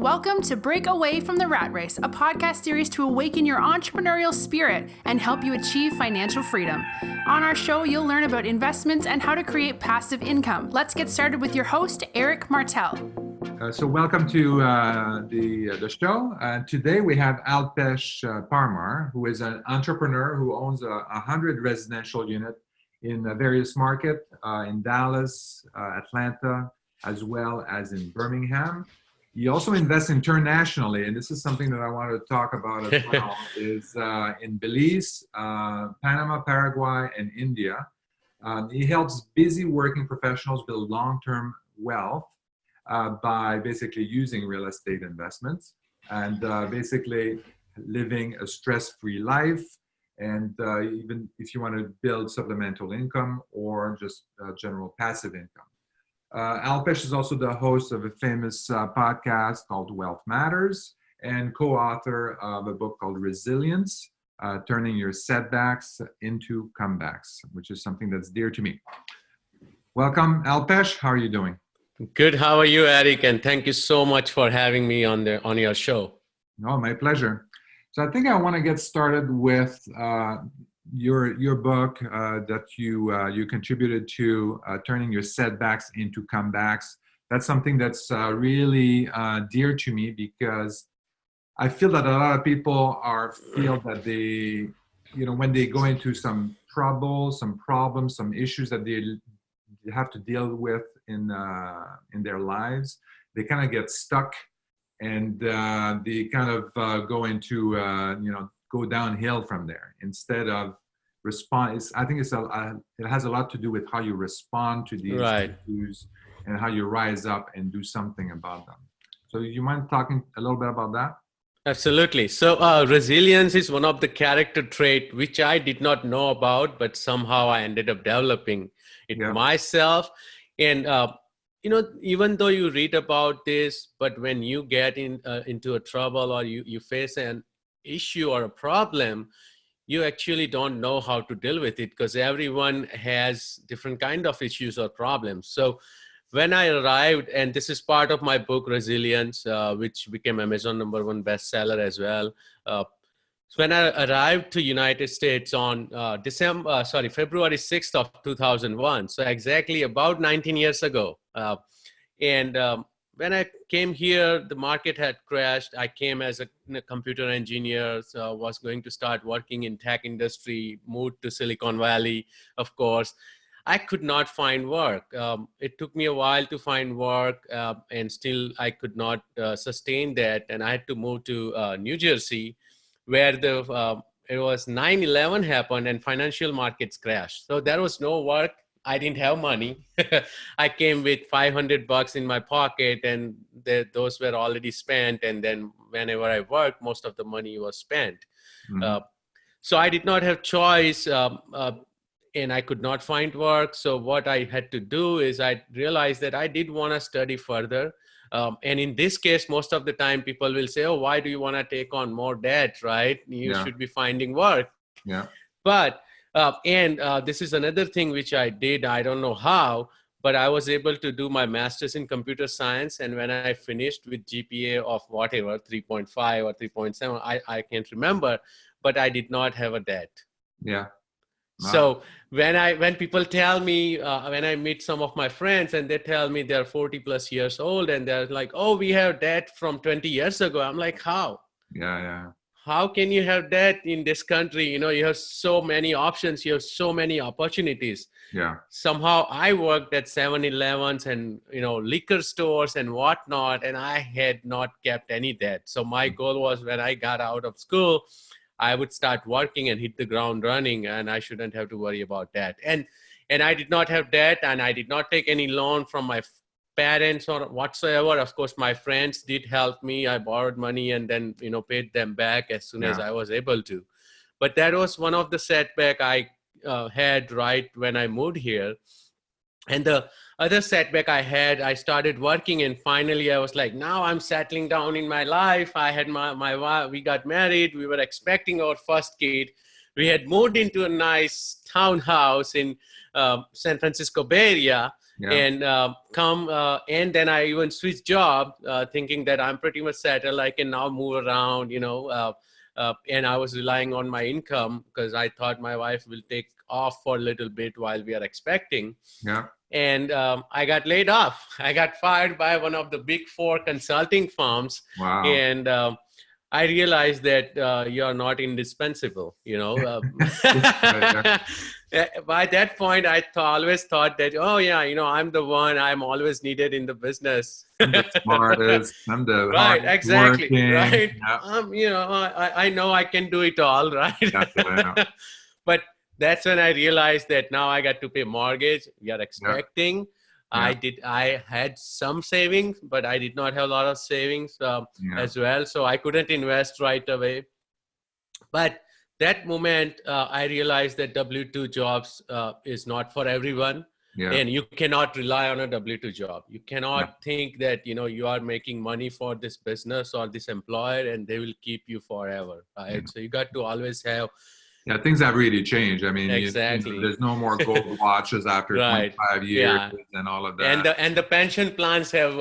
Welcome to Break Away from the Rat Race, a podcast series to awaken your entrepreneurial spirit and help you achieve financial freedom. On our show, you'll learn about investments and how to create passive income. Let's get started with your host, Eric Martel. So welcome to the show. Today we have Alpesh Parmar, who is an entrepreneur who owns 100 residential units in various markets in Dallas, Atlanta, as well as in Birmingham. He also invests internationally, and this is something that I wanted to talk about as well, is in Belize, Panama, Paraguay, and India. He helps busy working professionals build long-term wealth by basically using real estate investments and basically living a stress-free life. And even if you want to build supplemental income or just general passive income. Alpesh is also the host of a famous podcast called Wealth Matters and co-author of a book called Resilience, Turning Your Setbacks into Comebacks, which is something that's dear to me. Welcome, Alpesh. How are you doing? Good. How are you, Eric? And thank you so much for having me on your show. No, my pleasure. So I think I want to get started with your book that you contributed to, Turning Your Setbacks into Comebacks. That's something that's really dear to me because I feel that a lot of people feel that they, when they go into some trouble, some problems, some issues that they have to deal with in their lives, they kind of get stuck and they kind of go into go downhill from there instead of respond. I think it has a lot to do with how you respond to these issues and how you rise up and do something about them. So you mind talking a little bit about that? Absolutely. So resilience is one of the character trait which I did not know about, but somehow I ended up developing it myself. And even though you read about this, but when you get into a trouble or you face an issue or a problem, you actually don't know how to deal with it because everyone has different kind of issues or problems. So when I arrived, and this is part of my book, Resilience, which became Amazon #1 bestseller as well. So when I arrived to United States on February 6th of 2001, so exactly about 19 years ago. When I came here, the market had crashed. I came as a computer engineer, so I was going to start working in tech industry, moved to Silicon Valley, of course. I could not find work. It took me a while to find work, and still I could not sustain that. And I had to move to New Jersey, where it was 9/11 happened and financial markets crashed. So there was no work. I didn't have money. I came with $500 in my pocket, and those were already spent. And then whenever I worked, most of the money was spent. Mm-hmm. So I did not have choice, and I could not find work. So what I had to do is I realized that I did want to study further. And in this case, most of the time people will say, oh, why do you want to take on more debt, right? You should be finding work. Yeah. But this is another thing which I did. I don't know how, but I was able to do my master's in computer science. And when I finished with GPA of whatever, 3.5 or 3.7, I can't remember, but I did not have a debt. Yeah. Wow. So when people tell me, when I meet some of my friends and they tell me they're 40 plus years old and they're like, oh, we have debt from 20 years ago. I'm like, how? Yeah. How can you have that in this country? You have so many options. You have so many opportunities. Yeah. Somehow I worked at 7-Elevens and, liquor stores and whatnot, and I had not kept any debt. So my goal was when I got out of school, I would start working and hit the ground running, and I shouldn't have to worry about that. And I did not have debt, and I did not take any loan from my parents or whatsoever. Of course, my friends did help me. I borrowed money and then, paid them back as soon as I was able to. But that was one of the setback I had right when I moved here. And the other setback I had, I started working and finally I was like, now I'm settling down in my life. I had my wife, we got married. We were expecting our first kid. We had moved into a nice townhouse in San Francisco Bay Area. and and then I even switched job, thinking that I'm pretty much settled. I can now move around, and I was relying on my income because I thought my wife will take off for a little bit while we are expecting. Yeah. And I got laid off. I got fired by one of the big 4 consulting firms. Wow. And I realized that you're not indispensable, By that point, I always thought that, I'm the one. I'm always needed in the business. I'm the smartest. I'm the right, hardest exactly, working. right. Yeah. I know I can do it all, right? Yeah. But that's when I realized that now I got to pay mortgage. We are expecting. Yeah. I had some savings, but I did not have a lot of savings as well. So I couldn't invest right away. But that moment, I realized that W-2 jobs is not for everyone. Yeah. And you cannot rely on a W-2 job. You cannot think that, you are making money for this business or this employer and they will keep you forever, right? Yeah. So you got to always have. Yeah, things have really changed. I mean, exactly. There's no more gold watches after 25 years and all of that. And the pension plans have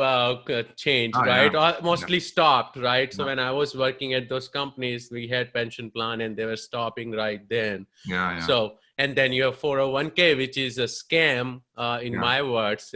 changed, right? Yeah. Or mostly stopped, right? So when I was working at those companies, we had pension plan and they were stopping right then. Yeah. So, and then you have 401k, which is a scam in my words.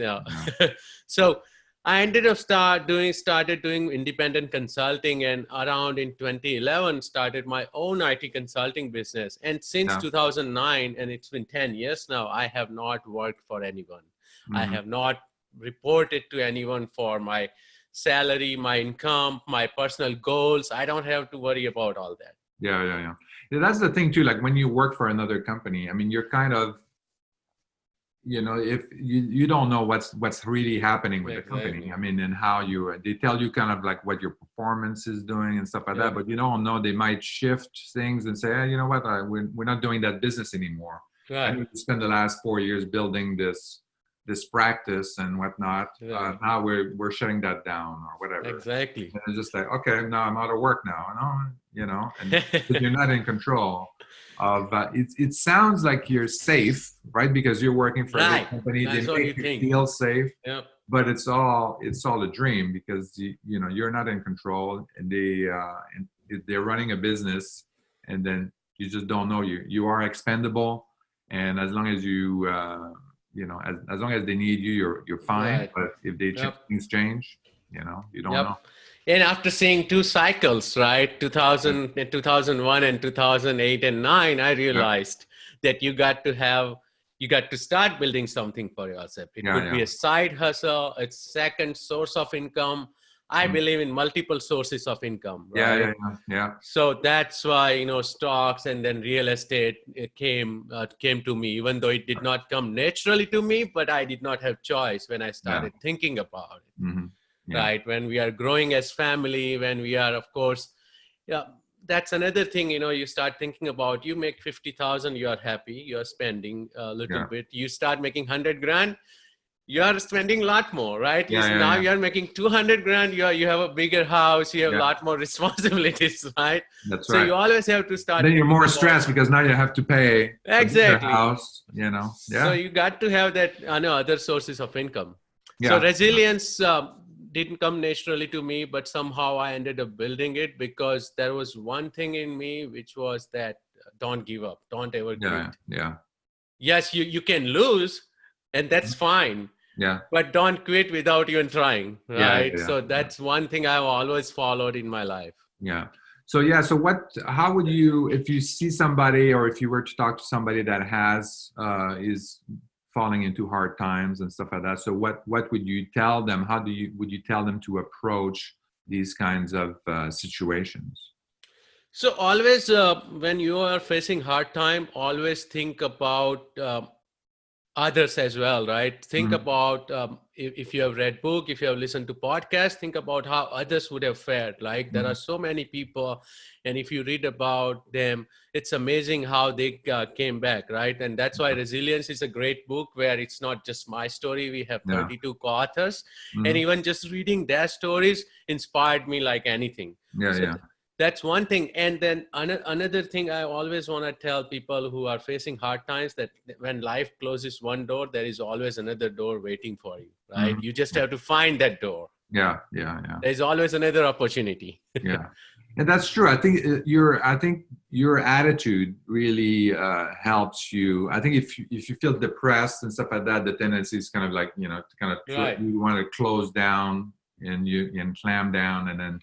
So I ended up started doing independent consulting, and around in 2011 started my own IT consulting business. And since 2009, and it's been 10 years now, I have not worked for anyone. Mm-hmm. I have not reported to anyone for my salary, my income, my personal goals. I don't have to worry about all that. Yeah. That's the thing too. Like when you work for another company, I mean, you're kind of, if you don't know what's really happening with the company, I mean, and how they tell you kind of like what your performance is doing and stuff like that, but you don't know, they might shift things and say, hey, you know what, we're not doing that business anymore. Right. I need to spend the last 4 years building this practice and whatnot. Now we're shutting that down or whatever. Exactly. And it's just like, okay, now I'm out of work now, and you're not in control of it sounds like you're safe, right? Because you're working for a big company. They make you feel safe. Yep. But it's all a dream because you're not in control, and they're running a business, and then you just don't know you are expendable, and as long as you as long as they need you, you're fine. Right. But if things change, you don't know. And after seeing 2 cycles, right, 2001 and 2008 and 9, I realized that you got to start building something for yourself. It could be a side hustle, a second source of income. I believe in multiple sources of income. Right? Yeah. So that's why, stocks and then real estate came to me, even though it did not come naturally to me, but I did not have choice when I started thinking about it. Mm-hmm. Yeah. Right. When we are growing as family, when we are, of course, that's another thing, you start thinking about, you make 50,000, you're happy, you're spending a little bit. You start making 100 grand, you're spending a lot more, right? Now you're making 200 grand, you have a bigger house, you have a lot more responsibilities, right? That's right. So you always have to start. Then you're more stressed because now you have to pay the house, So you got to have that other sources of income. So resilience didn't come naturally to me, but somehow I ended up building it because there was one thing in me, which was that don't give up. Don't ever quit. Yeah. Yes, you can lose, and that's fine. Yeah. But don't quit without even trying, right? Yeah. So that's one thing I've always followed in my life. Yeah. So how would you, if you see somebody or if you were to talk to somebody that is falling into hard times and stuff like that, so what would you tell them? Would you tell them to approach these kinds of situations? So always when you are facing hard time, always think about others as well, right? Think about if you have read book, if you have listened to podcasts, think about how others would have fared. Like there are so many people, and if you read about them, it's amazing how they came back, right? And that's why Resilience is a great book where it's not just my story. We have 32 co-authors, and even just reading their stories inspired me like anything. That's one thing. And then another thing I always want to tell people who are facing hard times, that when life closes one door, there is always another door waiting for you, right? You just have to find that door. Yeah. There's always another opportunity. Yeah. And that's true. I think your attitude really helps you. I think if you feel depressed and stuff like that, the tendency is kind of like, to kind of you want to close down and clam down, and then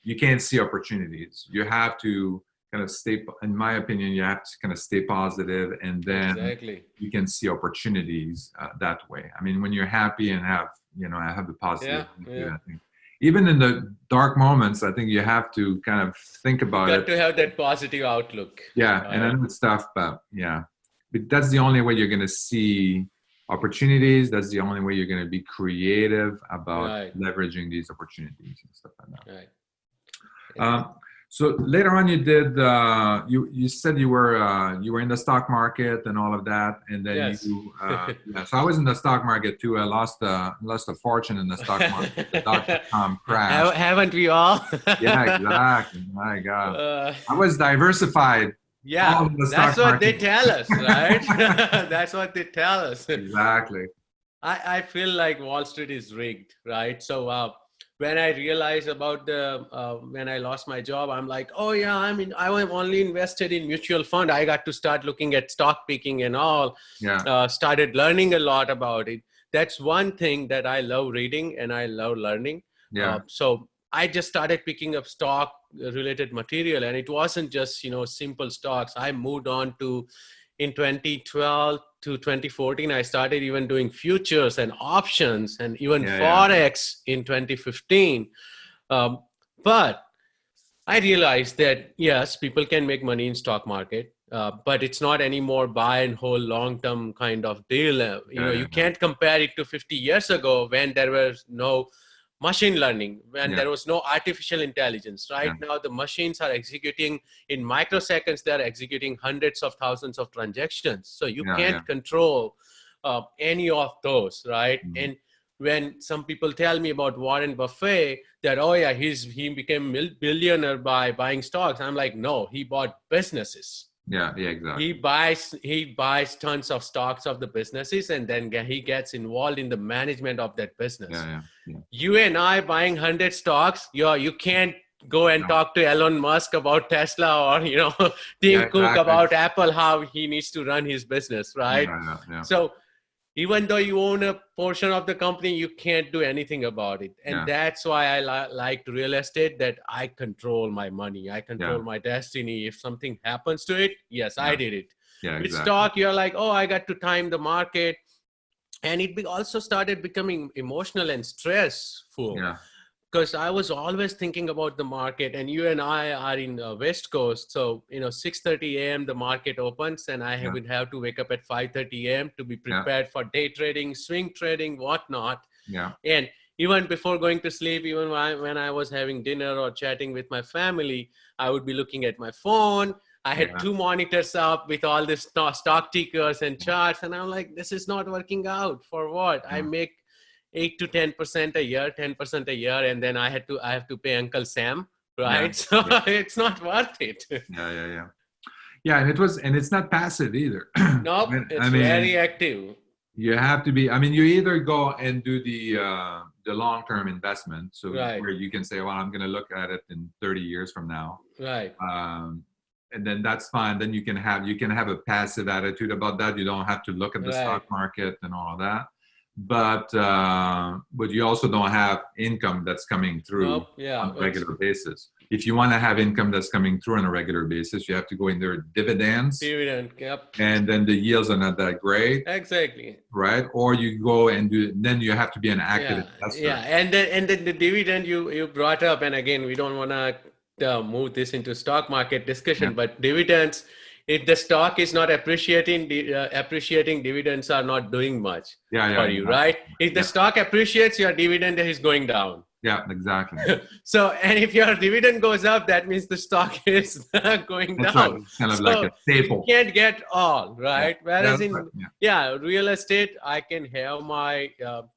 you can't see opportunities. You have to kind of stay. In my opinion, you have to kind of stay positive, and then you can see opportunities that way. I mean, when you're happy and have the positive. I think. Even in the dark moments, I think you have to kind of think about it. You got to have that positive outlook. Yeah, and I know it's tough, but that's the only way you're going to see opportunities. That's the only way you're going to be creative about leveraging these opportunities and stuff like that. Right. So later on, you did. You said you were in the stock market and all of that, and then so I was in the stock market too. I lost a fortune in the stock market. The .com crash. Haven't we all? Yeah, exactly. My God, I was diversified. Yeah, that's what they tell us, right? That's what they tell us. Exactly. I feel like Wall Street is rigged, right? So. When I realized about when I lost my job, I'm like, oh yeah, I mean, I was only invested in mutual fund. I got to start looking at stock picking and all. Yeah. Started learning a lot about it. That's one thing that I love reading and I love learning. Yeah. So I just started picking up stock related material, and it wasn't just simple stocks. I moved on to in 2012 to 2014, I started even doing futures and options and even Forex in 2015. But I realized that, yes, people can make money in stock market, but it's not anymore buy and hold long-term kind of deal. You can't compare it to 50 years ago when there was no machine learning, when there was no artificial intelligence. Right now, the machines are executing in microseconds. They're executing hundreds of thousands of transactions. So you can't control any of those, right? And when some people tell me about Warren Buffett, that, oh yeah, he became billionaire by buying stocks. I'm like, no, he bought businesses. Yeah, exactly. He buys tons of stocks of the businesses, and then he gets involved in the management of that business. Yeah. You and I buying 100 stocks, you can't go and talk to Elon Musk about Tesla or Tim Cook about Apple, how he needs to run his business, right? Yeah. So even though you own a portion of the company, you can't do anything about it. And that's why I liked real estate, that I control my money. I control my destiny. If something happens to it, I did it. Yeah, with stock, you're like, oh, I got to time the market. And it also started becoming emotional and stressful. Yeah. Because I was always thinking about the market, and you and I are in the West Coast. So, 6:30 a.m. the market opens, and I would have to wake up at 5:30 a.m. to be prepared for day trading, swing trading, whatnot. Yeah. And even before going to sleep, even when I was having dinner or chatting with my family, I would be looking at my phone. I had 2 monitors up with all this stock tickers and charts, and I'm like, this is not working out. For what? I make 8 to 10% a year, 10% a year, and then I have to pay Uncle Sam, right? So it's not worth it. Yeah, and it's not passive either. Nope, it's very active. You have to be. I mean, you either go and do the long-term investment, so where you can say, well, I'm going to look at it in 30 years from now, right? And then that's fine. Then you can have a passive attitude about that. You don't have to look at the stock market and all of that. But you also don't have income that's coming through on a regular basis. If you want to have income that's coming through on a regular basis, you have to go in there dividends. And then the yields are not that great. Exactly. Right? Or you go and then you have to be an active investor. Yeah, and then the dividend you brought up, and again, we don't want to move this into stock market discussion, but dividends, if the stock is not appreciating, dividends are not doing much for you, right? If the stock appreciates, your dividend is going down. Yeah, exactly. So, and if your dividend goes up, that means the stock is going down. Right. It's kind of like a staple. You can't get all, right? Whereas in real estate, I can have my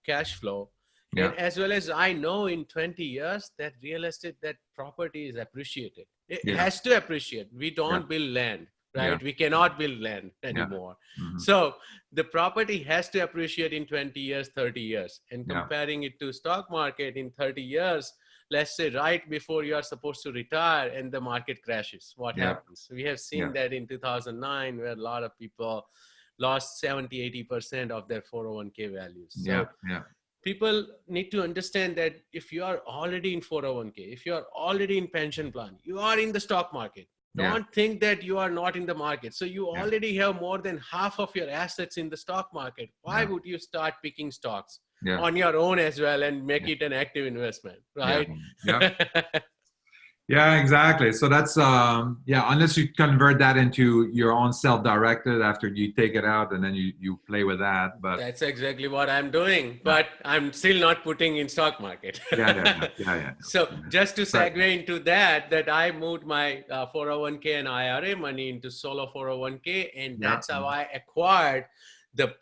cash flow, Yeah. And as well as I know in 20 years that real estate, that property is appreciated. It has to appreciate. We don't build land, right? We cannot build land anymore. So the property has to appreciate in 20 years, 30 years. And comparing it to stock market in 30 years, let's say right before you are supposed to retire and the market crashes, what happens? We have seen that in 2009 where a lot of people lost 70, 80% of their 401k values. So people need to understand that if you are already in 401k, if you are already in pension plan, you are in the stock market. Don't think that you are not in the market. So you already have more than half of your assets in the stock market. Why would you start picking stocks on your own as well and make it an active investment, right? Yeah, exactly. So that's, unless you convert that into your own self-directed after you take it out and then you play with that. But that's exactly what I'm doing, but I'm still not putting in stock market. So just to segue into that I moved my 401k and IRA money into solo 401k. And that's how I acquired the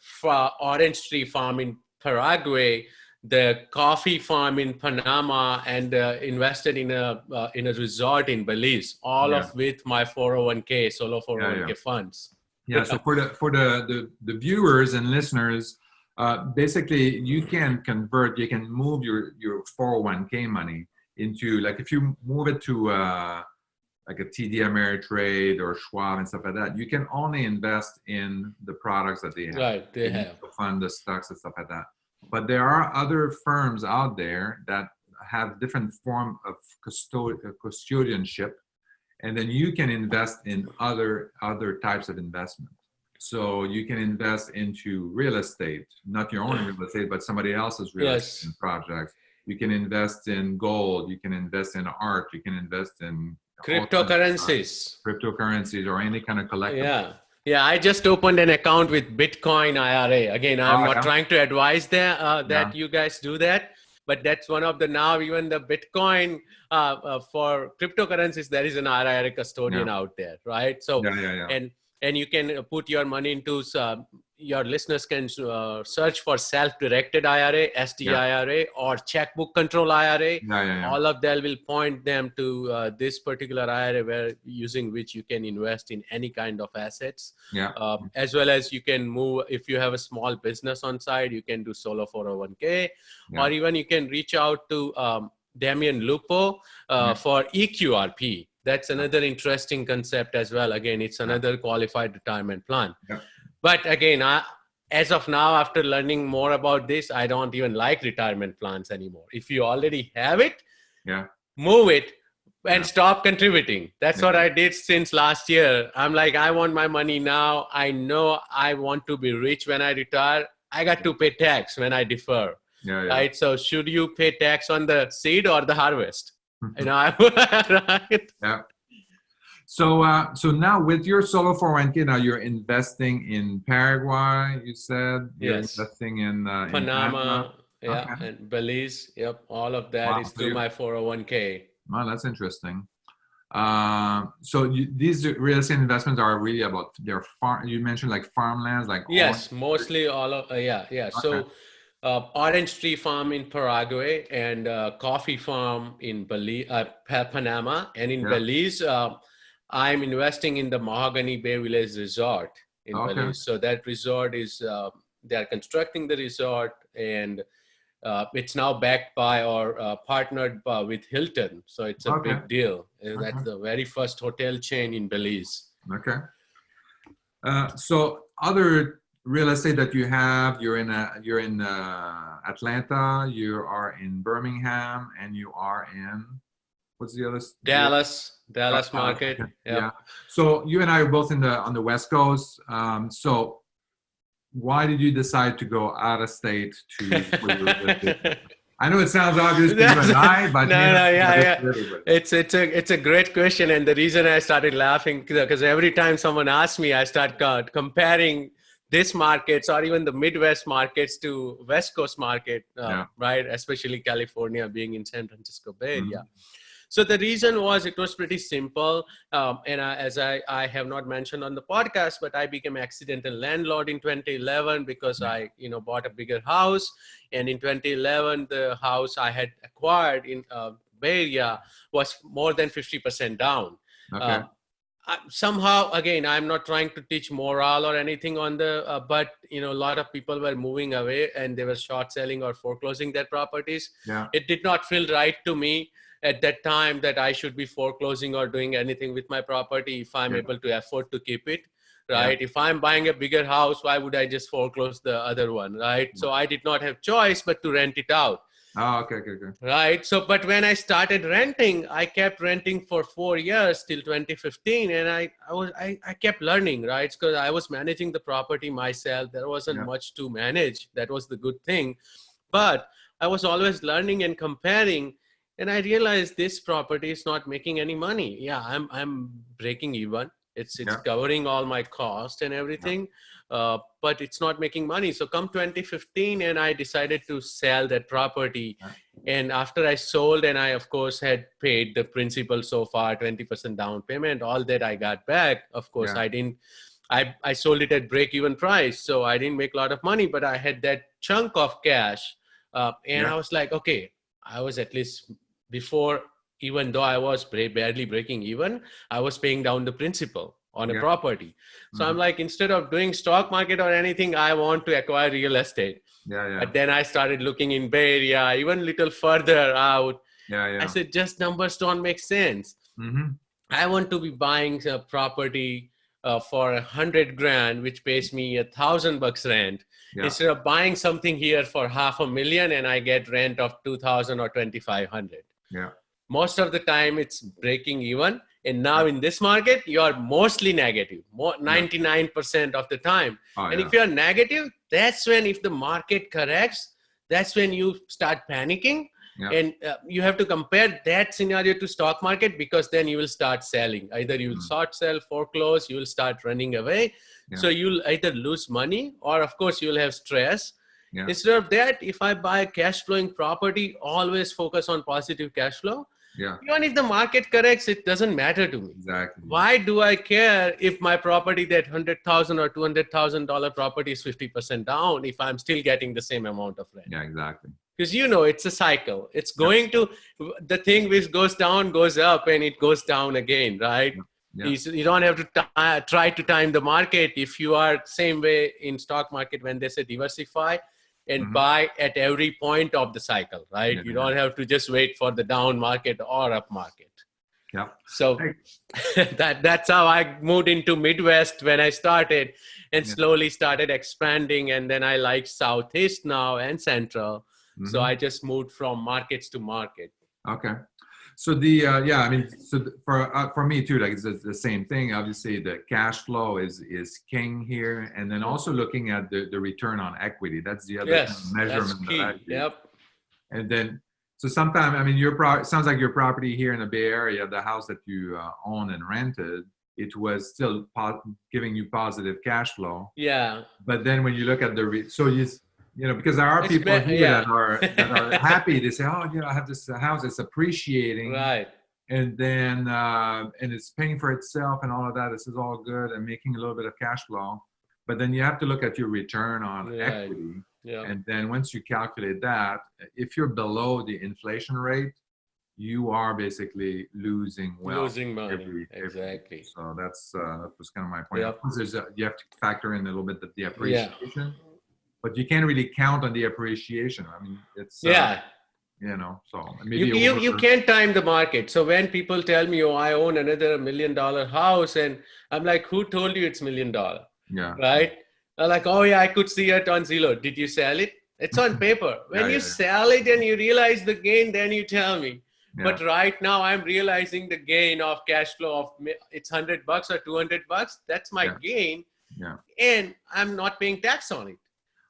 orange tree farm in Paraguay, the coffee farm in Panama, and invested in a resort in Belize, all of with my 401k, solo 401k funds. So for the viewers and listeners, basically you can move your 401k money into, like, if you move it to like a TD Ameritrade or Schwab and stuff like that, you can only invest in the products that they have. Right, they have. To fund the stocks and stuff like that. But there are other firms out there that have different form of custodianship, and then you can invest in other types of investment. So you can invest into real estate, not your own real estate, but somebody else's real estate projects. You can invest in gold. You can invest in art. You can invest in cryptocurrencies or any kind of collectible. Yeah, I just opened an account with Bitcoin IRA. Again, I'm not trying to advise that you guys do that, but that's one of the, now even the Bitcoin for cryptocurrencies, there is an IRA custodian out there, right? So, and you can put your money into, your listeners can search for self-directed IRA, SDIRA, or checkbook control IRA. All of them will point them to this particular IRA using which you can invest in any kind of assets. As well as you can move, if you have a small business on side, you can do solo 401k, or even you can reach out to Damian Lupo for EQRP. That's another interesting concept as well. Again, it's another qualified retirement plan. But again, as of now, after learning more about this, I don't even like retirement plans anymore. If you already have it, move it and stop contributing. That's what I did since last year. I'm like, I want my money now. I know I want to be rich when I retire. I got to pay tax when I defer. Right? So should you pay tax on the seed or the harvest? You know, right? So now with your solo 401k, now you're investing in Paraguay, you said? You're investing in Panama, and Belize. All of that is through my 401k. Wow, that's interesting. So these real estate investments are really about their farm. You mentioned like farmlands, like mostly all of So orange tree farm in Paraguay and coffee farm in Belize, Panama, and in Belize. I'm investing in the Mahogany Bay Village Resort in Belize. So that resort is, they are constructing the resort, and it's now backed by or partnered with Hilton. So it's a big deal. That's the very first hotel chain in Belize. So other real estate that you have, you're in Atlanta, you are in Birmingham, and you are in, what's the other? Dallas market. So you and I are both on the West Coast. So why did you decide to go out of state to? I know it sounds obvious to you and I, but It's a great question, and the reason I started laughing because every time someone asks me, I start comparing this markets or even the Midwest markets to West Coast market, right? Especially California being in San Francisco Bay Area. So the reason was it was pretty simple. And as I have not mentioned on the podcast, but I became accidental landlord in 2011 because I bought a bigger house. And in 2011, the house I had acquired in Bay Area was more than 50% down. Okay. Somehow, again, I'm not trying to teach moral or anything on the, but a lot of people were moving away and they were short selling or foreclosing their properties. Yeah. It did not feel right to me at that time that I should be foreclosing or doing anything with my property if I'm able to afford to keep it, right? If I'm buying a bigger house, why would I just foreclose the other one, right? So I did not have choice but to rent it out. Oh, okay. Right. So, but when I started renting, I kept renting for 4 years till 2015. And I kept learning, right? Because I was managing the property myself. There wasn't much to manage. That was the good thing. But I was always learning and comparing. And I realized this property is not making any money. Yeah, I'm breaking even. It's covering all my cost and everything. But it's not making money. So come 2015 and I decided to sell that property. And after I sold and I, of course, had paid the principal so far, 20% down payment, all that I got back. Of course, I sold it at break-even price. So I didn't make a lot of money, but I had that chunk of cash. And I was like, okay, I was at least before, even though I was barely breaking even, I was paying down the principal on a property. So I'm like, instead of doing stock market or anything, I want to acquire real estate. But then I started looking in Bay Area, even a little further out. I said, just numbers don't make sense. I want to be buying a property for $100 grand, which pays me $1,000 rent. Instead of buying something here for $500,000 and I get rent of $2,000 or $2,500. Most of the time it's breaking even. And now in this market, you are mostly negative, 99% of the time. And if you're negative, that's when, if the market corrects, that's when you start panicking. And you have to compare that scenario to stock market, because then you will start selling. Either you will short sell, foreclose, you will start running away. So you'll either lose money or, of course, you'll have stress. Instead of that, if I buy a cash flowing property, always focus on positive cash flow. Even if the market corrects, it doesn't matter to me. Exactly. Why do I care if my property, that $100,000 or $200,000 property, is 50% down if I'm still getting the same amount of rent? Yeah, exactly. Because it's a cycle. It's going to, the thing which goes down goes up and it goes down again, right? You don't have to try to time the market. If you are same way in stock market when they say diversify, and buy at every point of the cycle, right? You don't have to just wait for the down market or up market. So that's how I moved into Midwest when I started, and slowly started expanding. And then I like Southeast now and Central. So I just moved from markets to market. Okay. So for me too, like it's the same thing. Obviously, the cash flow is king here, and then also looking at the return on equity. That's the other measurement. That's key. And then, so sometimes, sounds like your property here in the Bay Area, the house that you own and rented, it was still giving you positive cash flow. But then when you look at because there are people here that are happy. They say, oh, I have this house, it's appreciating. Right. And then, and it's paying for itself and all of that. This is all good and making a little bit of cash flow. But then you have to look at your return on equity. And then once you calculate that, if you're below the inflation rate, you are basically losing money. Exactly. So that was kind of my point. Of course, you have to factor in a little bit of the appreciation. But you can't really count on the appreciation. It's so maybe you can't time the market. So when people tell me, oh, I own another $1 million house, and I'm like, who told you it's $1 million? Right? They're like, oh yeah, I could see it on Zillow. Did you sell it? It's on paper. When you sell it and you realize the gain, then you tell me. But right now I'm realizing the gain of cash flow of it's $100 or $200. That's my gain. And I'm not paying tax on it.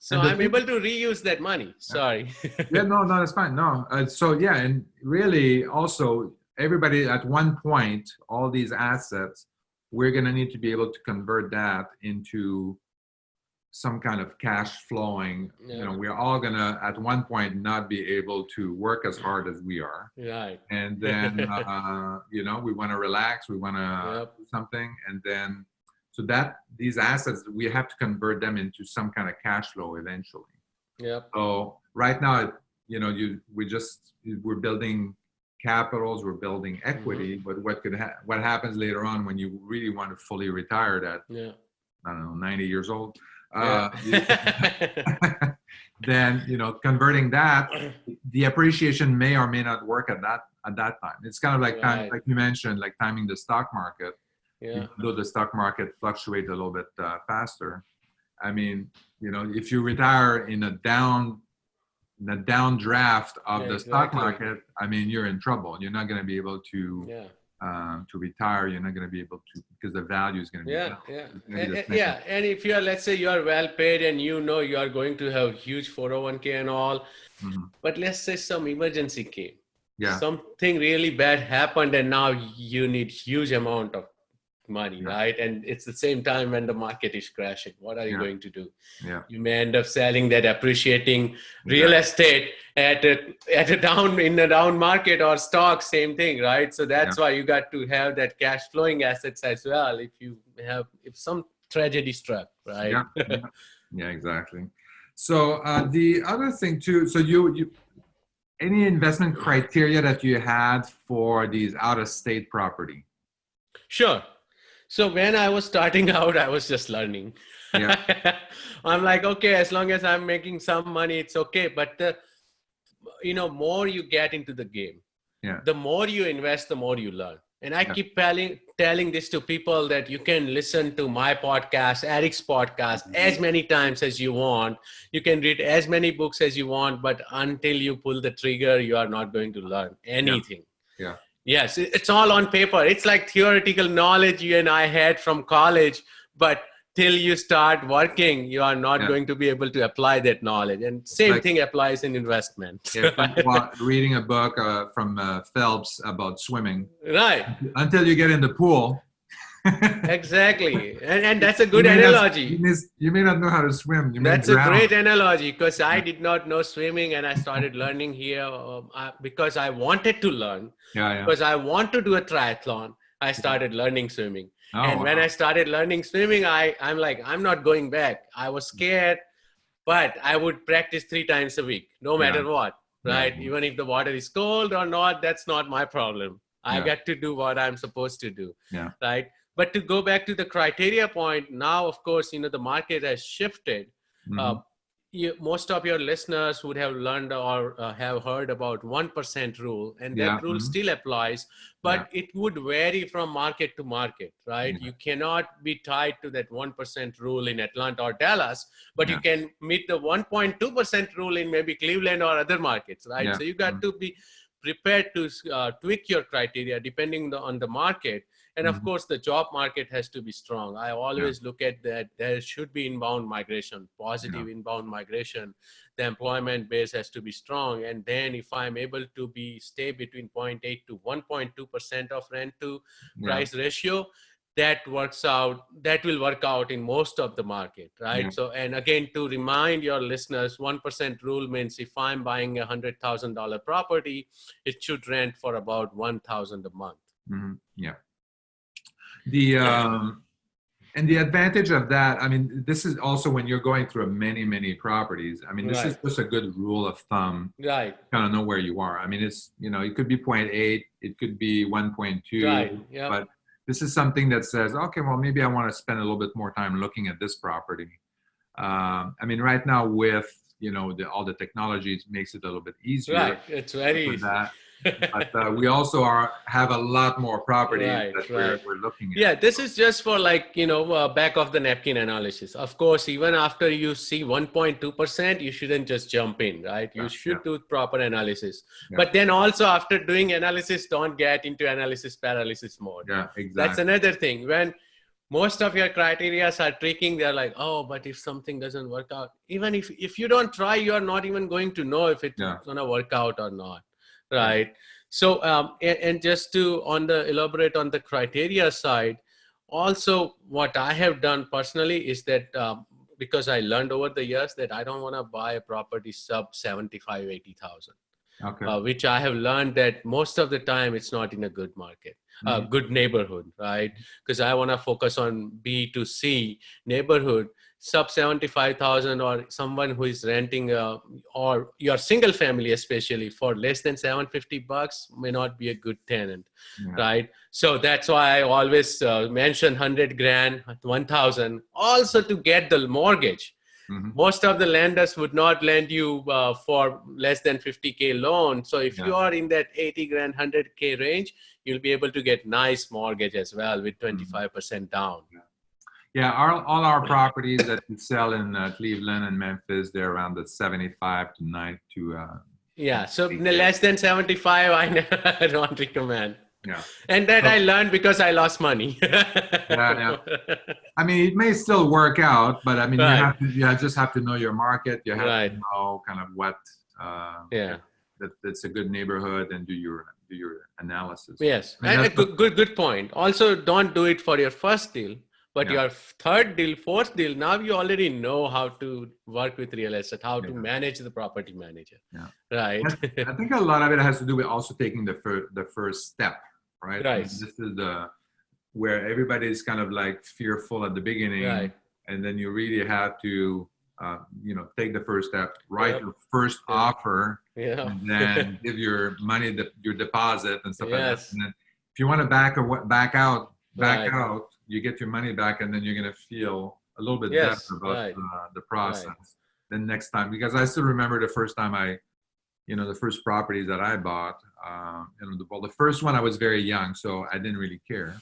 So I'm able to reuse that money. Sorry. No, that's fine. No. And really also everybody at one point, all these assets, we're going to need to be able to convert that into some kind of cash flowing. Yeah. You know, we're all gonna at one point not be able to work as hard as we are. Right. And then you know, we want to relax, we want to do something, and then so that these assets, we have to convert them into some kind of cash flow eventually. Yep. So right now, you know, we're building capitals, we're building equity, but what happens later on when you really want to fully retire at I don't know, 90 years old, then, you know, converting that, the appreciation may or may not work at that time. It's kind of like like you mentioned, like timing the stock market. Even though the stock market fluctuates a little bit faster. I mean, you know, if you retire in a downdraft of the stock market, I mean, you're in trouble. You're not going to be able to retire. You're not going to be able to, because the value is going to be down. And if you're, let's say you are well paid and you know you are going to have huge 401k and all, but let's say some emergency came. Something really bad happened and now you need huge amount of money, right? And it's the same time when the market is crashing. What are you going to do? You may end up selling that appreciating real estate at a down market, or stock, same thing, right? So that's why you got to have that cash flowing assets as well if some tragedy struck, right? Yeah, exactly. So the other thing too, so you any investment criteria that you had for these out-of-state property? Sure. So when I was starting out, I was just learning. I'm like, okay, as long as I'm making some money, it's okay. But you know, more you get into the game, the more you invest, the more you learn. And I keep telling this to people that you can listen to my podcast, Eric's podcast, as many times as you want. You can read as many books as you want, but until you pull the trigger, you are not going to learn anything. Yes, it's all on paper. It's like theoretical knowledge you and I had from college, but till you start working, you are not going to be able to apply that knowledge. And same thing applies in investment. Reading a book from Phelps about swimming. Right. Until you get in the pool. Exactly. And that's a good analogy. You may not know how to swim. That's a great analogy, because I did not know swimming and I started learning here because I wanted to learn. Because I want to do a triathlon. I started learning swimming. When I started learning swimming, I'm like, I'm not going back. I was scared, but I would practice 3 times a week, no matter what, right? Even if the water is cold or not, that's not my problem. I got to do what I'm supposed to do, right? But to go back to the criteria point, now, of course, you know, the market has shifted. Most of your listeners would have learned or have heard about 1% rule, and that rule still applies, but it would vary from market to market, right? You cannot be tied to that 1% rule in Atlanta or Dallas, but you can meet the 1.2% rule in maybe Cleveland or other markets, right? So you got to be prepared to tweak your criteria depending on the market. And of course, the job market has to be strong. I always look at that. There should be inbound migration, positive inbound migration. The employment base has to be strong. And then if I'm able to stay between 0.8 to 1.2% of rent to price ratio, that will work out in most of the market, right? So, and again, to remind your listeners, 1% rule means if I'm buying a $100,000 property, it should rent for about $1,000 a month. And the advantage of that, I mean, this is also when you're going through many properties. I mean, this is just a good rule of thumb. Kind of know where you are. I mean, it's, you know, it could be 0.8, it could be 1.2, but this is something that says, okay, well, maybe I want to spend a little bit more time looking at this property. I mean, right now with, you know, all the technology, it makes it a little bit easier. It's very easy. But we also have a lot more property that we're looking at. This is just for, like, you know, back of the napkin analysis. Of course, even after you see 1.2%, you shouldn't just jump in, right? You should do proper analysis. But then also after doing analysis, don't get into analysis paralysis mode. Exactly. That's another thing. When most of your criteria are tricking, they're like, oh, but if something doesn't work out, even if you don't try, you're not even going to know if it's going to work out or not. Right. So, and just to elaborate on the criteria side, also what I have done personally is that because I learned over the years that I don't want to buy a property sub 75, 80,000. Okay. Which I have learned that most of the time it's not in a good market, good neighborhood, right? Because I want to focus on B to C neighborhood. Sub 75,000 or someone who is renting or your single family, especially for less than $750 may not be a good tenant, right? So that's why I always mention 100 grand, 1,000 also to get the mortgage. Most of the lenders would not lend you for less than 50K loan. So if you are in that 80 grand, 100K range, you'll be able to get nice mortgage as well with 25% down. Yeah, all our properties that we sell in Cleveland and Memphis, they're around the 75 to 90 to. Yeah, so less than 75, I don't recommend. Yeah, and that I learned because I lost money. yeah. I mean, it may still work out, but I mean, you just have to know your market. You have to know kind of what. That's a good neighborhood, and do your analysis. Yes, and a good point. Also, don't do it for your first deal. But your third deal, fourth deal, now you already know how to work with real estate, how to manage the property manager. Yeah. Right. I think a lot of it has to do with also taking the first step, right? Right. I mean, this is where everybody is kind of like fearful at the beginning, and then you really have to, take the first step, write your first offer, and then give your money, your deposit and stuff like that. And then if you want to back out. You get your money back, and then you're going to feel a little bit better about the process. Then next time, because I still remember the first time the first properties that I bought, the first one I was very young, so I didn't really care.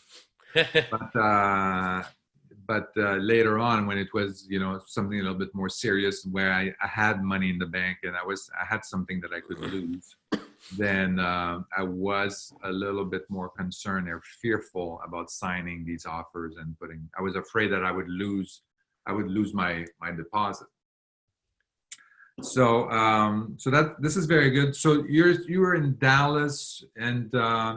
But later on, when it was, something a little bit more serious, where I had money in the bank and I had something that I could lose, then I was a little bit more concerned or fearful about signing these offers and I was afraid that I would lose my deposit. So this is very good. So you were in Dallas, and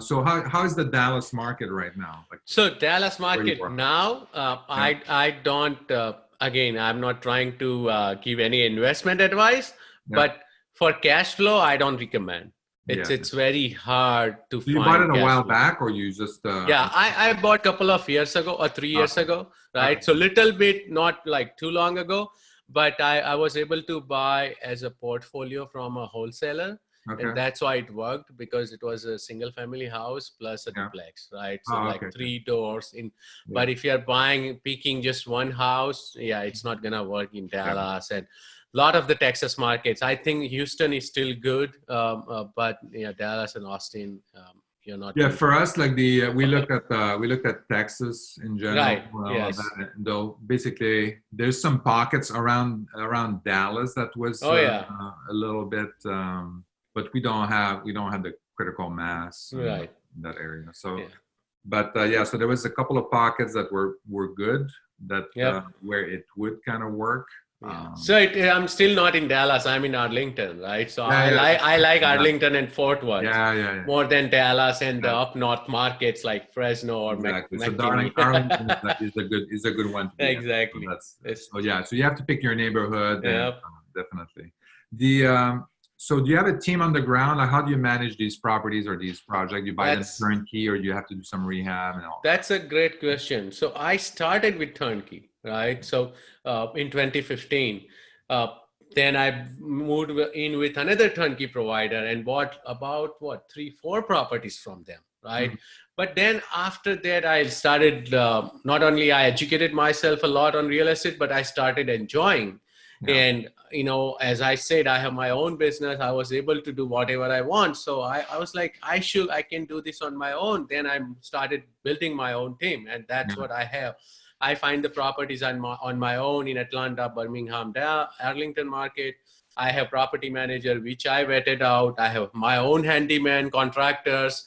so how is the Dallas market right now? So Dallas market now, I don't, again, I'm not trying to give any investment advice, but for cash flow, I don't recommend. It's very hard to find. You bought it a while back, or you just? I bought a couple of years ago or 3 years ago, right? Okay. So little bit, not like too long ago, but I was able to buy as a portfolio from a wholesaler. Okay. And that's why it worked, because it was a single family house plus a duplex, right? So 3 doors in, but if you're picking just one house, it's not going to work in Dallas and a lot of the Texas markets. I think Houston is still good, but Dallas and Austin, you're not. Yeah, for us, like we looked at Texas in general. Right. Yes. Though basically, there's some pockets around Dallas that was a little bit, but we don't have the critical mass in that area. So, but so there was a couple of pockets that were good that where it would kind of work. So I'm still not in Dallas. I'm in Arlington, right? So I like Arlington and Fort Worth more than Dallas and the up north markets like Fresno or So Arlington is a good one. To be exactly. So you have to pick your neighborhood. Definitely. So do you have a team on the ground? Like, how do you manage these properties or these projects? You buy them turnkey, or you have to do some rehab and all? That's a great question. So I started with turnkey, right? So in 2015, then I moved in with another turnkey provider and bought about 3-4 properties from them, right? But then after that, I started, not only I educated myself a lot on real estate, but I started enjoying. And, as I said, I have my own business. I was able to do whatever I want. So I was like, I can do this on my own. Then I started building my own team, and that's what I have. I find the properties on my own in Atlanta, Birmingham, Arlington market. I have property manager, which I vetted out. I have my own handyman, contractors,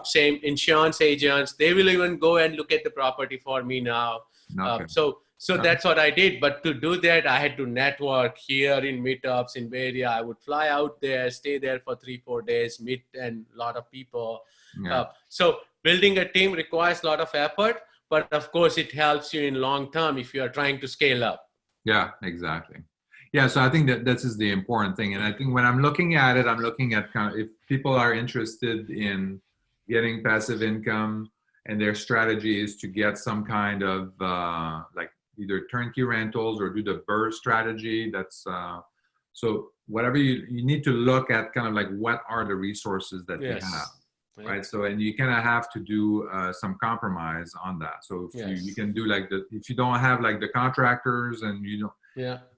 same insurance agents. They will even go and look at the property for me now. So that's what I did. But to do that, I had to network here in meetups in Bay Area. I would fly out there, stay there for 3-4 days, meet a lot of people. So building a team requires a lot of effort, but of course it helps you in long term if you are trying to scale up. Yeah, exactly. Yeah, so I think that this is the important thing. And I think when I'm looking at it, I'm looking at kind of if people are interested in getting passive income and their strategy is to get some kind of like either turnkey rentals or do the BRRRR strategy. That's so whatever you need to look at kind of like what are the resources that you have. Yeah. Right. So, and you kind of have to do some compromise on that. So if you can do like if you don't have like the contractors and you know,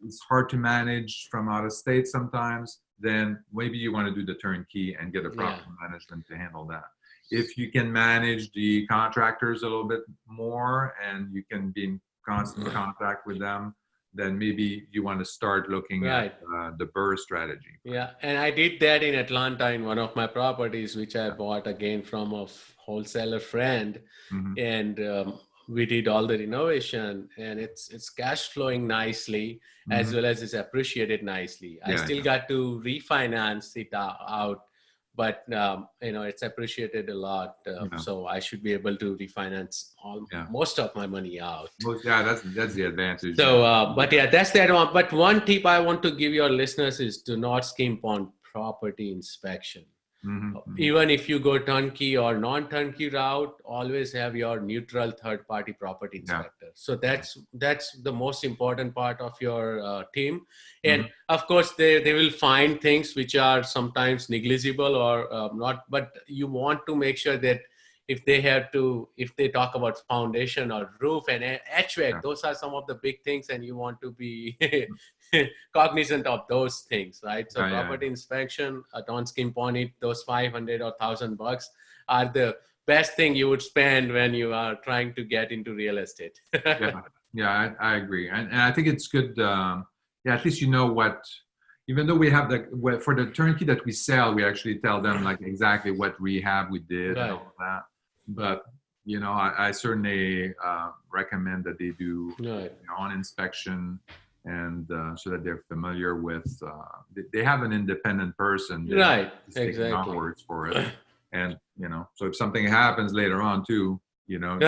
it's hard to manage from out of state sometimes, then maybe you want to do the turnkey and get a proper management to handle that. If you can manage the contractors a little bit more and you can be in constant contact with them, then maybe you want to start looking at the BRRRR strategy. Yeah, and I did that in Atlanta in one of my properties, which I bought again from a wholesaler friend, and we did all the renovation, and it's cash flowing nicely as well as it's appreciated nicely. I still got to refinance it out, but you know, it's appreciated a lot, so I should be able to refinance most of my money out. That's the advantage. So, but that's the advantage. But one tip I want to give your listeners is do not skimp on property inspection. Even if you go turnkey or non-turnkey route, always have your neutral third-party property inspector. So that's the most important part of your team. And of course, they will find things which are sometimes negligible or not. But you want to make sure that if they talk about foundation or roof and HVAC, those are some of the big things, and you want to be cognizant of those things, right? So property inspection, don't skimp on it. Those $500 or $1,000 are the best thing you would spend when you are trying to get into real estate. I agree. And I think it's good. At least you know what, even though we have for the turnkey that we sell, we actually tell them like exactly what rehab we did and all that. But, you know, I certainly recommend that they do their own inspection and so that they're familiar with, they have an independent person. Taking our words for it. And, you know, so if something happens later on too, you know,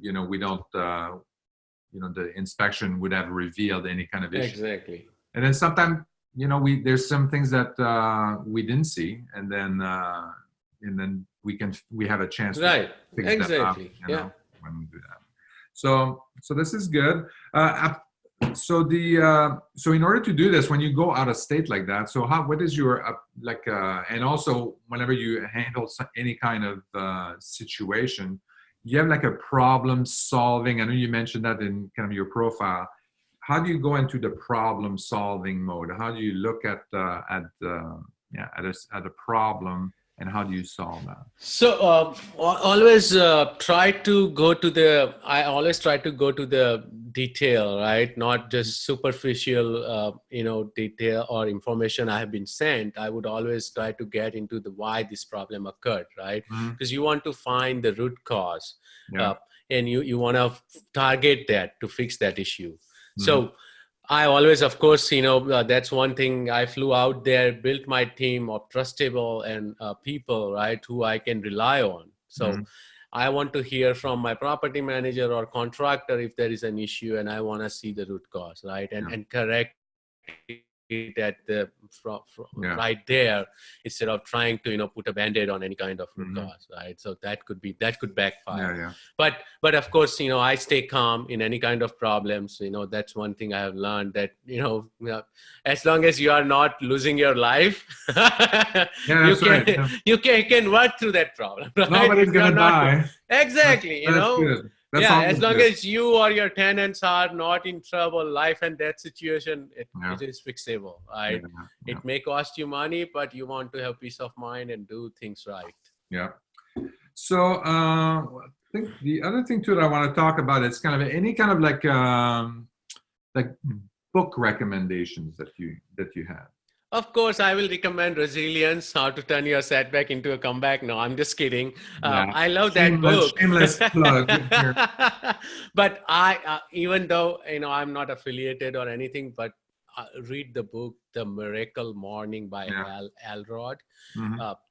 you know, we don't, you know, the inspection would have revealed any kind of issue. Exactly. And then sometimes, you know, there's some things that we didn't see, and then we have a chance to fix that up, you know, when we do that. So this is good. So in order to do this, when you go out of state like that, so what is your and also whenever you handle any kind of situation, you have like a problem solving. I know you mentioned that in kind of your profile. How do you go into the problem solving mode? How do you look at a problem, and how do you solve that? So I always try to go to the detail, right? Not just superficial, detail or information I have been sent. I would always try to get into the why this problem occurred, right? Because you want to find the root cause, and you want to target that to fix that issue. So I always, of course, that's one thing. I flew out there, built my team of trustable and people, right, who I can rely on. So I want to hear from my property manager or contractor if there is an issue, and I want to see the root cause, right, and correct it at the right there, instead of trying to put a band-aid on any kind of root cause, right? So that could backfire. But of course, I stay calm in any kind of problems. That's one thing I have learned, that as long as you are not losing your life, you can work through that problem, right? Nobody's gonna die. Exactly. That's good. As long as you or your tenants are not in trouble, life and death situation, it is fixable, right? It may cost you money, but you want to have peace of mind and do things right. Yeah. So I think the other thing too that I want to talk about is kind of any kind of like book recommendations that you have. Of course, I will recommend Resilience, How to Turn Your Setback into a Comeback. No, I'm just kidding. I love that book. Shameless plug. But I, even though, I'm not affiliated or anything, but read the book, The Miracle Morning by Elrod.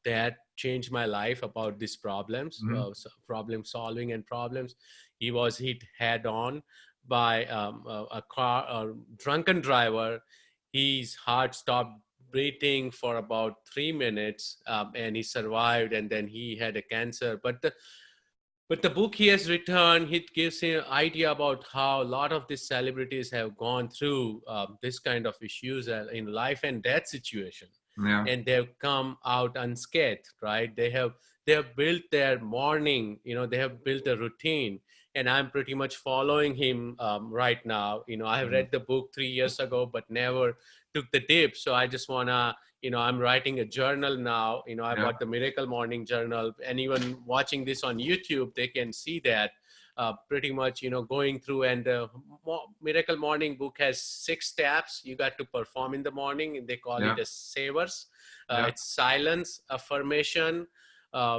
That changed my life about these problems, problem solving and problems. He was hit head on by a drunken driver. His heart stopped beating for about 3 minutes, and he survived. And then he had a cancer. But the book he has written, it gives him an idea about how a lot of these celebrities have gone through this kind of issues in life and death situation, Yeah. and they've come out unscathed, right? They have built their morning, they have built a routine, and I'm pretty much following him right now. I have read the book 3 years ago, but never took the dip. So I just wanna, I'm writing a journal now. I bought the Miracle Morning Journal. Anyone watching this on YouTube, they can see that pretty much, going through. And the Miracle Morning book has 6 steps you got to perform in the morning, and they call it as savers. It's silence, affirmation,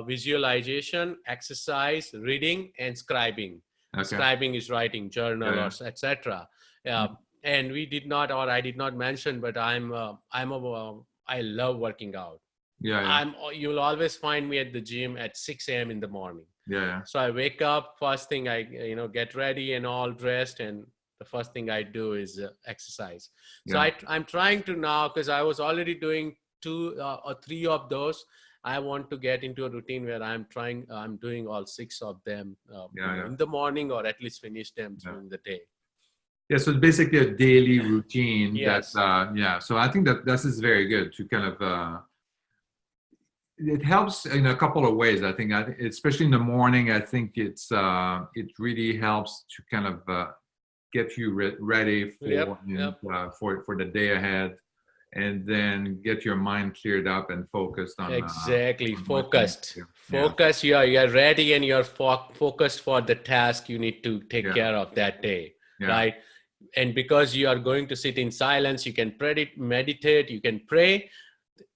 visualization, exercise, reading, and scribing. Okay. Scribing is writing journal or etc. And I did not mention, but I love working out. You'll always find me at the gym at 6 a.m. in the morning. So I wake up, first thing I get ready and all dressed, and the first thing I do is exercise. So I'm trying to now, because I was already doing 2 or 3 of those. I want to get into a routine where I'm doing all 6 of them in the morning, or at least finish them during the day. Yeah, so it's basically a daily routine. Yes. So I think that this is very good to kind of, it helps in a couple of ways. I think especially in the morning, I think it really helps to kind of get you ready for the day ahead, and then get your mind cleared up and focused on focused. Focus. You are ready, and you're focused for the task you need to take care of that day, right? And because you are going to sit in silence, you can meditate, you can pray.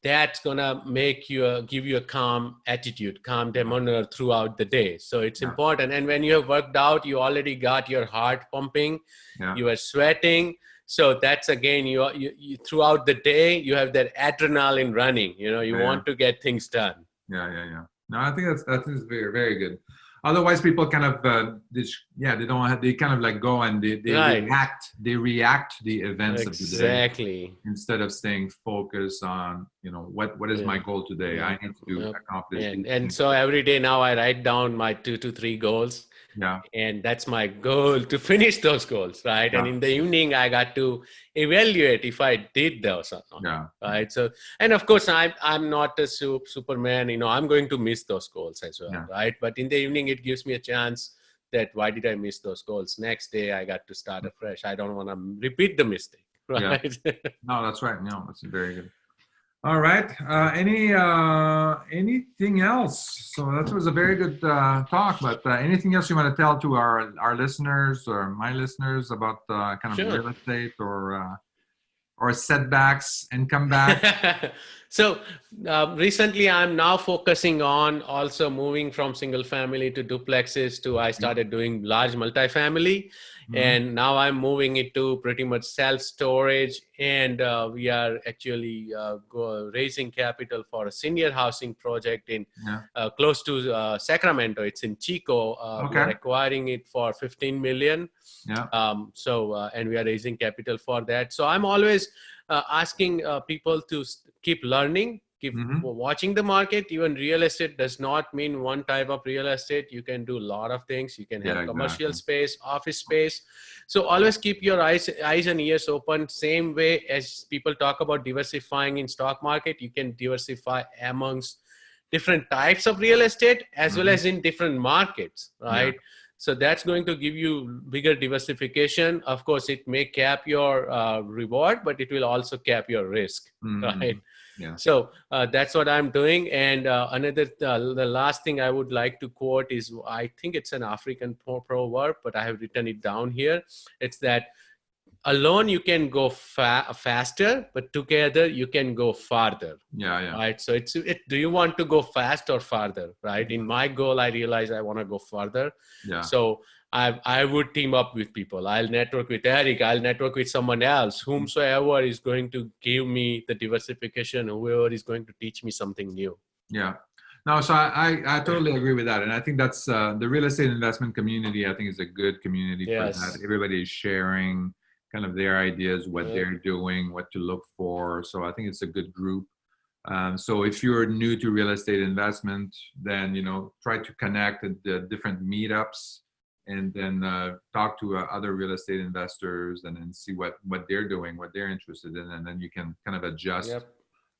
That's gonna give you a calm attitude, calm demeanor throughout the day. So it's important. And when you have worked out, you already got your heart pumping, you are sweating. So that's again, you throughout the day, you have that adrenaline running. You want to get things done. No, I think that is very, very good. Otherwise, people kind of, they kind of like go and they react to the events of the day instead of staying focused on, what is my goal today? I need to accomplish. And so every day now I write down my 2 to 3 goals. And that's my goal, to finish those goals, right? And in the evening, I got to evaluate if I did those or not, right? So, and of course, I'm not a Superman, I'm going to miss those goals as well, right? But in the evening, it gives me a chance that why did I miss those goals? Next day, I got to start afresh. I don't want to repeat the mistake, right? No, that's right. No, that's very good. All right. Anything else? So that was a very good talk. But anything else you want to tell to our listeners or my listeners about kind of real estate or setbacks and comeback? So recently, I'm now focusing on also moving from single family to duplexes I started doing large multifamily. And now I'm moving it to pretty much self-storage. And we are actually raising capital for a senior housing project in close to Sacramento. It's in Chico. We are acquiring it for $15 million. And we are raising capital for that. So I'm always asking people to keep learning, keep watching the market. Even real estate does not mean one type of real estate. You can do a lot of things. You can have commercial space, office space. So always keep your eyes and ears open. Same way as people talk about diversifying in stock market, you can diversify amongst different types of real estate as well as in different markets, right? So that's going to give you bigger diversification. Of course, it may cap your reward, but it will also cap your risk, right? So that's what I'm doing. And the last thing I would like to quote is, I think it's an African proverb, but I have written it down here. It's that alone you can go faster, but together you can go farther. Right. So do you want to go fast or farther? Right. In my goal, I realize I want to go farther. So I would team up with people. I'll network with Eric. I'll network with someone else, whomsoever is going to give me the diversification, whoever is going to teach me something new. No, so I totally agree with that. And I think that's the real estate investment community, I think is a good community for that. Everybody is sharing kind of their ideas, what they're doing, what to look for. So I think it's a good group. So if you're new to real estate investment, then, try to connect at the different meetups and then talk to other real estate investors and then see what they're doing, what they're interested in. And then you can kind of adjust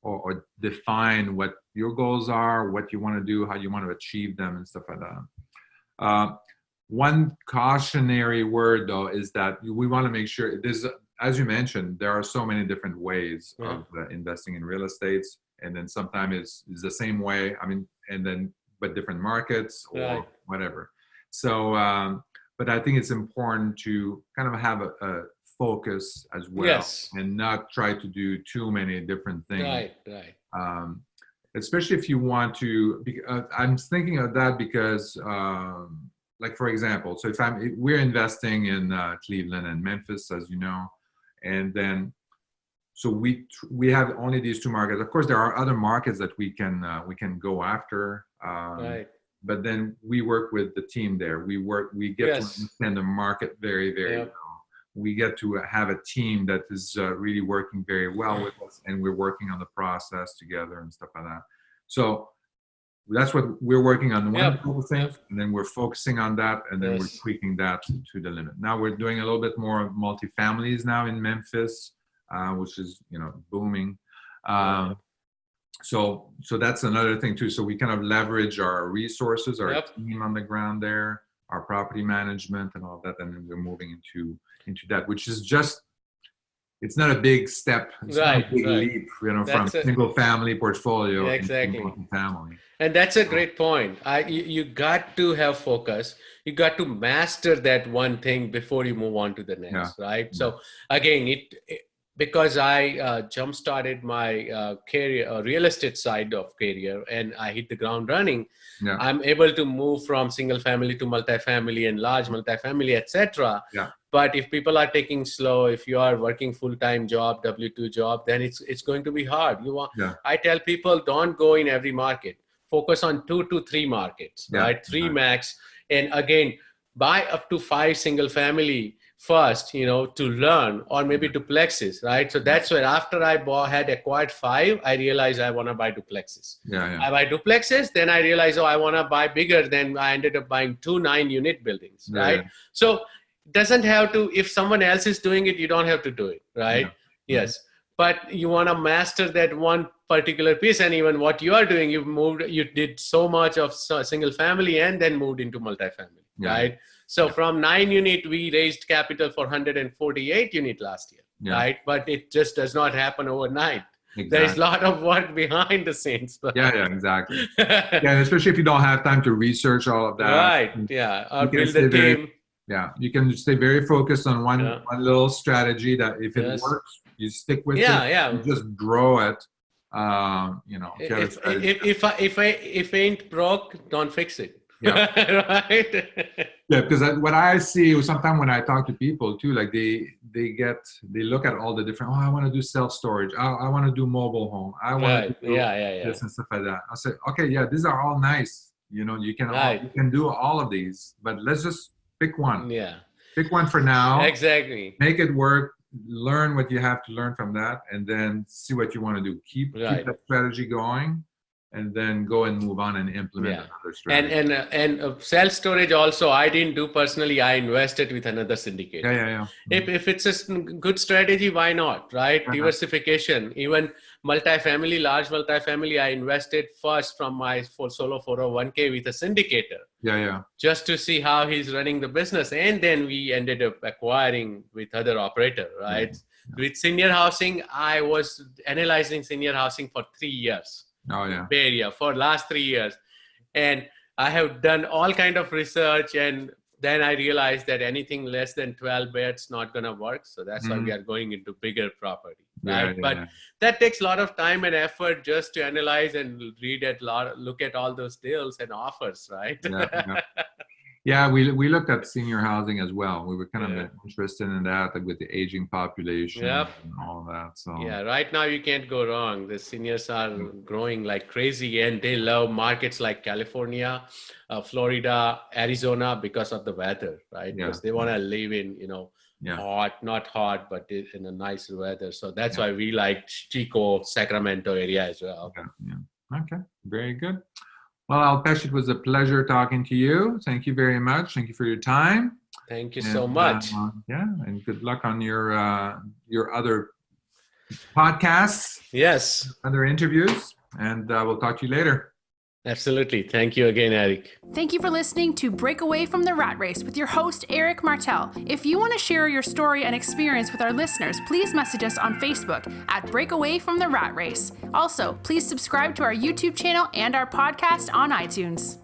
or define what your goals are, what you want to do, how you want to achieve them and stuff like that. One cautionary word though, is that we want to make sure there's, as you mentioned, there are so many different ways of investing in real estate. And then sometimes it's the same way, but different markets or whatever. So, but I think it's important to kind of have a focus as well and not try to do too many different things. Right. Especially if you want to, I'm thinking of that because, like for example, so if we're investing in Cleveland and Memphis, as you know, and then, so we have only these two markets. Of course, there are other markets that we can go after. But then we work with the team there. We get to understand the market very, very well. We get to have a team that is really working very well with us, and we're working on the process together and stuff like that. So that's what we're working on, one couple things, and then we're focusing on that, and then we're tweaking that to the limit. Now we're doing a little bit more multifamilies now in Memphis, which is booming. So that's another thing too. So we kind of leverage our resources, our team on the ground there, our property management and all that, and then we're moving into that, which is just, it's not a big step, it's not a big leap, from single family portfolio into multifamily. And that's a great point. You got to have focus. You got to master that one thing before you move on to the next, right? So again, because I jump-started my career, real estate side of career, and I hit the ground running, I'm able to move from single family to multifamily and large multifamily, etc. But if people are taking slow, if you are working full-time job, W-2 job, then it's going to be hard. I tell people, don't go in every market. Focus on 2 to 3 markets, right? 3 max. And again, buy up to 5 single family first, to learn, or maybe duplexes, right? So that's where after I had acquired 5, I realized I want to buy duplexes. I buy duplexes, then I realized, I want to buy bigger. Then I ended up buying 2 9-unit buildings, right? So doesn't have to, if someone else is doing it, you don't have to do it, right? Yes. But you want to master that one particular piece, and even what you are doing, you did so much of single family and then moved into multifamily, right? So from 9-unit, we raised capital for 148 unit last year, right? But it just does not happen overnight. There is a lot of work behind the scenes. Exactly. Especially if you don't have time to research all of that. Or build a team. You can stay very focused on one little strategy that if it works, you stick with it. You just grow it. If ain't broke, don't fix it. Right? Because what I see sometimes when I talk to people too, like they look at all the different, I want to do self-storage, I want to do mobile home, I want to do this and stuff like that. I say, okay, these are all nice. You can do all of these, but let's just pick one. Pick one for now. Exactly. Make it work. Learn what you have to learn from that, and then see what you want to do. Keep that strategy going, and then go and move on and implement another strategy. And self-storage also, I didn't do personally. I invested with another syndicator. If it's a good strategy, why not, right? Diversification. Even multifamily, large multifamily, I invested first from my solo 401k with a syndicator. Just to see how he's running the business. And then we ended up acquiring with other operator, right? With senior housing, I was analyzing senior housing for 3 years. Bay Area for last 3 years. And I have done all kind of research, and then I realized that anything less than 12 beds not going to work. So that's why we are going into bigger property. Right? But that takes a lot of time and effort just to analyze and look at all those deals and offers, right? Yeah, we looked at senior housing as well. We were kind Yeah. of interested in that with the aging population Yep. and all that. So Yeah, right now you can't go wrong. The seniors are growing like crazy, and they love markets like California, Florida, Arizona because of the weather, right? yeah, Because they want to live in, yeah, hot, not hot, but in a nice weather. So that's yeah, why we like Chico, Sacramento area as well. yeah. Okay, very good. Well, Alpesh, it was a pleasure talking to you. Thank you very much. Thank you for your time. Thank you so And much. yeah, and good luck on your other podcasts, Yes, other interviews, and we'll talk to you later. absolutely. Thank you again, Eric. Thank you for listening to Break Away from the Rat Race with your host, Eric Martel. If you want to share your story and experience with our listeners, please message us on Facebook at Break Away from the Rat Race. Also, please subscribe to our YouTube channel and our podcast on iTunes.